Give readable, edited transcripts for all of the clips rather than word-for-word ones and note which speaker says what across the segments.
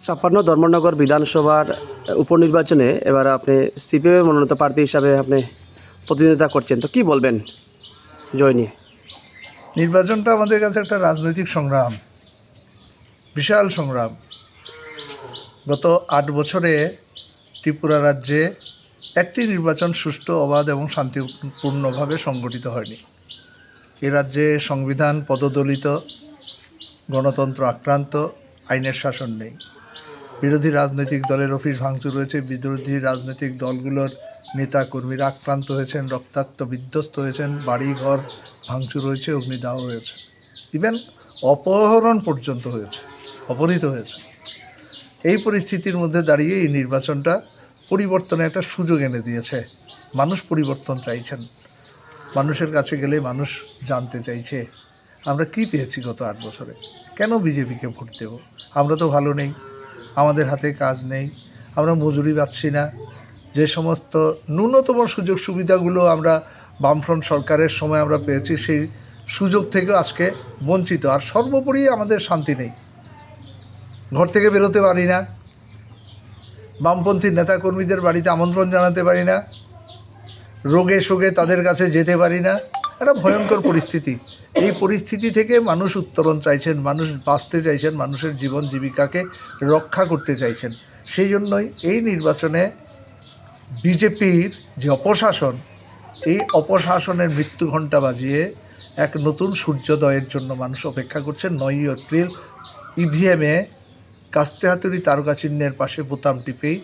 Speaker 1: ছাপ্পান্ন ধর্মনগর বিধানসভার উপনির্বাচনে এবার আপনি সিপিএম মনোনীত প্রার্থী হিসাবে আপনি প্রতিদ্বন্দ্বিতা করছেন, তো কি বলবেন জয় নিয়ে?
Speaker 2: নির্বাচনটা আমাদের কাছে একটা রাজনৈতিক সংগ্রাম, বিশাল সংগ্রাম। গত 8 বছরে ত্রিপুরা রাজ্যে একটি নির্বাচন সুষ্ঠু, অবাধ এবং শান্তিপূর্ণভাবে সংগঠিত হয়নি। এ রাজ্যে সংবিধান পদদলিত, গণতন্ত্র আক্রান্ত, আইনের শাসন নেই। বিরোধী রাজনৈতিক দলের অফিস ভাঙচুর হয়েছে, বিরোধী রাজনৈতিক দলগুলোর নেতা কর্মীরা আক্রান্ত হয়েছেন, রক্তাক্ত বিধ্বস্ত হয়েছেন, বাড়িঘর ভাঙচুর হয়েছে, অগ্নিদাহ হয়েছে, ইভেন অপহরণ পর্যন্ত হয়েছে, অপহৃত হয়েছে। এই পরিস্থিতির মধ্যে দাঁড়িয়ে এই নির্বাচনটা পরিবর্তনের একটা সুযোগ এনে দিয়েছে। মানুষ পরিবর্তন চাইছেন, মানুষের কাছে গেলে মানুষ জানতে চাইছে আমরা কি পেয়েছি গত 8 বছরে, কেন বিজেপিকে ভোট দেব, আমরা তো ভালো নেই, আমাদের হাতে কাজ নেই, আমরা মজুরি পাচ্ছি না, যে সমস্ত ন্যূনতম সুযোগ সুবিধাগুলো আমরা বামফ্রন্ট সরকারের সময় আমরা পেয়েছি সেই সুযোগ থেকেও আজকে বঞ্চিত। আর সর্বোপরি আমাদের শান্তি নেই, ঘর থেকে বেরোতে পারি না, বামপন্থী নেতাকর্মীদের বাড়িতে আমন্ত্রণ জানাতে পারি না, রোগে শোগে তাদের কাছে যেতে পারি না, একটা ভয়ঙ্কর পরিস্থিতি। এই পরিস্থিতি থেকে মানুষ উত্তরণ চাইছেন, মানুষ বাঁচতে চাইছেন, মানুষের জীবন জীবিকাকে রক্ষা করতে চাইছেন। সেই জন্যই এই নির্বাচনে বিজেপির যে অপশাসন, এই অপশাসনের মৃত্যু ঘণ্টা বাজিয়ে এক নতুন সূর্যোদয়ের জন্য মানুষ অপেক্ষা করছেন। 9ই এপ্রিল ইভিএমে কাস্তে হাতুড়ি তারকা চিহ্নের পাশে বোতাম টিপেই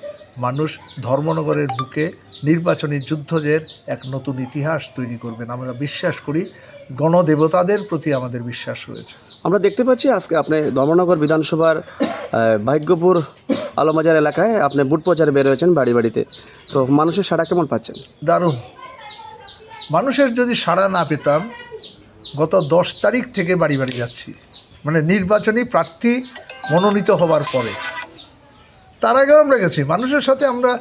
Speaker 2: মানুষ ধর্মনগরের বুকে নির্বাচনী যুদ্ধের এক নতুন ইতিহাস তৈরি করবেন। আমরা বিশ্বাস করি, গণদেবতাদের প্রতি আমাদের বিশ্বাস রয়েছে।
Speaker 1: আমরা দেখতে পাচ্ছি আজকে আপনি ধর্মনগর বিধানসভার ভাগ্যপুর আলমবাজার এলাকায় আপনি বুট প্রচারে বের হয়েছেন বাড়ি বাড়িতে, তো মানুষের সাড়া কেমন পাচ্ছেন?
Speaker 2: দারুণ। মানুষের যদি সাড়া না পেতাম, গত 10 তারিখ থেকে বাড়ি বাড়ি যাচ্ছি, মানে নির্বাচনী প্রার্থী মনোনীত হবার পরে। তার আগেও আমরা গেছি, মানুষের সাথে আমরা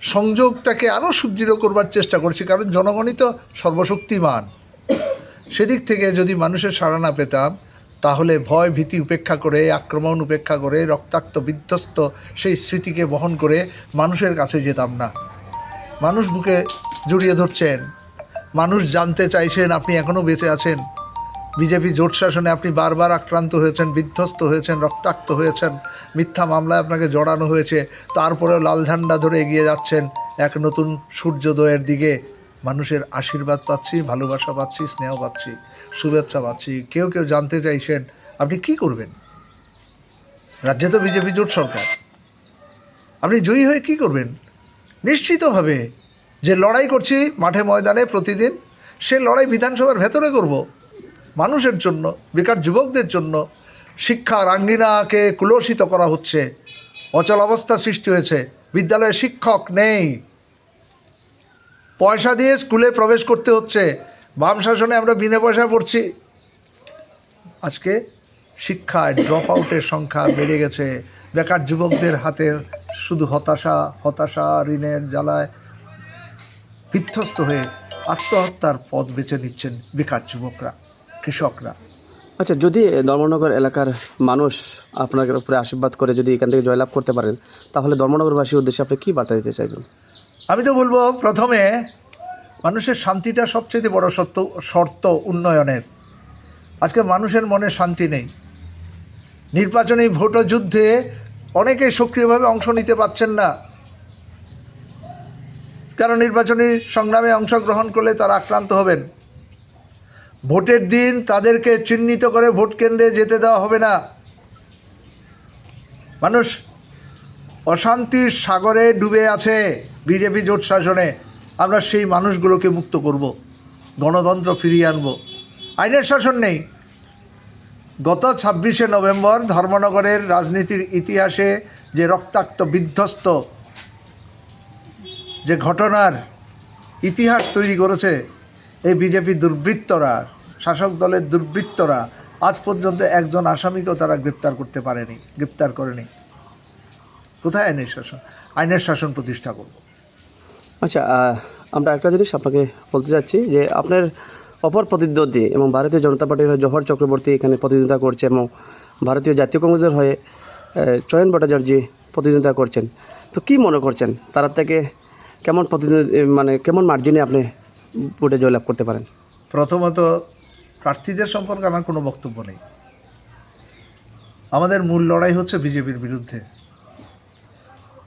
Speaker 2: সংযোগটাকে আরও সুদৃঢ় করবার চেষ্টা করছি, কারণ জনগণই তো সর্বশক্তিমান। সেদিক থেকে যদি মানুষের সাড়া না পেতাম, তাহলে ভয় ভীতি উপেক্ষা করে, আক্রমণ উপেক্ষা করে, রক্তাক্ত বিধ্বস্ত সেই স্মৃতিকে বহন করে মানুষের কাছে যেতাম না। মানুষ বুকে জড়িয়ে ধরছেন, মানুষ জানতে চাইছেন আপনি এখনও বেঁচে আছেন। বিজেপি জোট শাসনে আপনি বারবার আক্রান্ত হয়েছেন, বিধ্বস্ত হয়েছেন, রক্তাক্ত হয়েছেন, মিথ্যা মামলায় আপনাকে জড়ানো হয়েছে, তারপরেও লাল ঝান্ডা ধরে এগিয়ে যাচ্ছেন এক নতুন সূর্যোদয়ের দিকে। মানুষের আশীর্বাদ পাচ্ছি, ভালোবাসা পাচ্ছি, স্নেহ পাচ্ছি, শুভেচ্ছা পাচ্ছি। কেউ কেউ জানতে চাইছেন আপনি কি করবেন, রাজ্যে তো বিজেপি জোট সরকার, আপনি জয়ী হয়ে কি করবেন? নিশ্চিতভাবে যে লড়াই করছি মাঠে ময়দানে প্রতিদিন, সে লড়াই বিধানসভার ভেতরে করব, মানুষের জন্য, বেকার যুবকদের জন্য। শিক্ষার আঙ্গিনাকে কুলসিত করা হচ্ছে, অচল অবস্থা সৃষ্টি হয়েছে, বিদ্যালয়ে শিক্ষক নেই, পয়সা দিয়ে স্কুলে প্রবেশ করতে হচ্ছে। বাম শাসনে আমরা বিনা পয়সায় পড়ছি। আজকে শিক্ষায় ড্রপ আউটের সংখ্যা বেড়ে গেছে, বেকার যুবকদের হাতে শুধু হতাশা, হতাশা, ঋণের জ্বালায় বিধ্বস্ত হয়ে আত্মহত্যার পথ বেছে নিচ্ছেন বেকার যুবকরা, কৃষকরা।
Speaker 1: আচ্ছা, যদি ধর্মনগর এলাকার মানুষ আপনার উপরে আশীর্বাদ করে যদি এখান থেকে জয়লাভ করতে পারেন, তাহলে ধর্মনগরবাসীর উদ্দেশ্যে আপনি কী বার্তা দিতে চাইবেন?
Speaker 2: আমি তো বলবো, প্রথমে মানুষের শান্তিটা সবচেয়ে বড় শর্ত উন্নয়নের। আজকে মানুষের মনে শান্তি নেই। নির্বাচনী ভোট যুদ্ধে অনেকেই সক্রিয়ভাবে অংশ নিতে পারছেন না, কারণ নির্বাচনী সংগ্রামে অংশগ্রহণ করলে তারা আক্রান্ত হবেন। ভোটের দিন তাদেরকে চিহ্নিত করে ভোট কেন্দ্রে যেতে দেওয়া হবে না। মানুষ অশান্তির সাগরে ডুবে আছে বিজেপি জোট শাসনে। আমরা সেই মানুষগুলোকে মুক্ত করব, গণতন্ত্র ফিরিয়ে আনব। আইনের শাসন নেই। গত 26শে নভেম্বর ধর্মনগরের রাজনীতির ইতিহাসে যে রক্তাক্ত বিধ্বস্ত যে ঘটনার ইতিহাস তৈরি করেছে এই বিজেপি দুর্বৃত্তরা, শাসক দলের দুর্বৃত্তরা, আজ পর্যন্ত একজন আসামিকেও তারা গ্রেপ্তার করেনি। কোথায় আইনের শাসন? আইনের শাসন প্রতিষ্ঠা করব।
Speaker 1: আচ্ছা, আমরা একটা জিনিস আপনাকে বলতে চাচ্ছি যে আপনার অপর প্রতিদ্বন্দ্বী এবং ভারতীয় জনতা পার্টির হয়ে জহর চক্রবর্তী এখানে প্রতিদ্বন্দ্বিতা করছে এবং ভারতীয় জাতীয় কংগ্রেসের হয়ে চয়ন ভট্টাচার্য প্রতিদ্বন্দ্বিতা করছেন, তো কি মনে করছেন তারা থেকে কেমন মানে কেমন মার্জিনে আপনি ভোটে জয়লাভ করতে পারেন?
Speaker 2: প্রথমত প্রার্থীদের সম্পর্কে আমার কোনো বক্তব্য নেই। আমাদের মূল লড়াই হচ্ছে বিজেপির বিরুদ্ধে,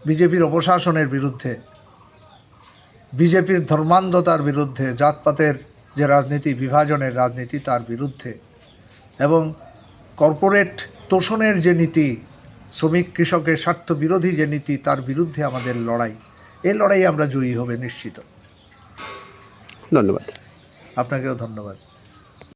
Speaker 2: বিজেপির অপশাসনের বিরুদ্ধে, বিজেপির ধর্মান্ধতার বিরুদ্ধে, জাতপাতের যে রাজনীতি, বিভাজনের রাজনীতি, তার বিরুদ্ধে, এবং কর্পোরেট তোষণের যে নীতি, শ্রমিক কৃষকের স্বার্থ বিরোধী যে নীতি, তার বিরুদ্ধে আমাদের লড়াই। এই লড়াই আমরা জয়ী হবে নিশ্চিত।
Speaker 1: ধন্যবাদ।
Speaker 2: আপনাকেও ধন্যবাদ।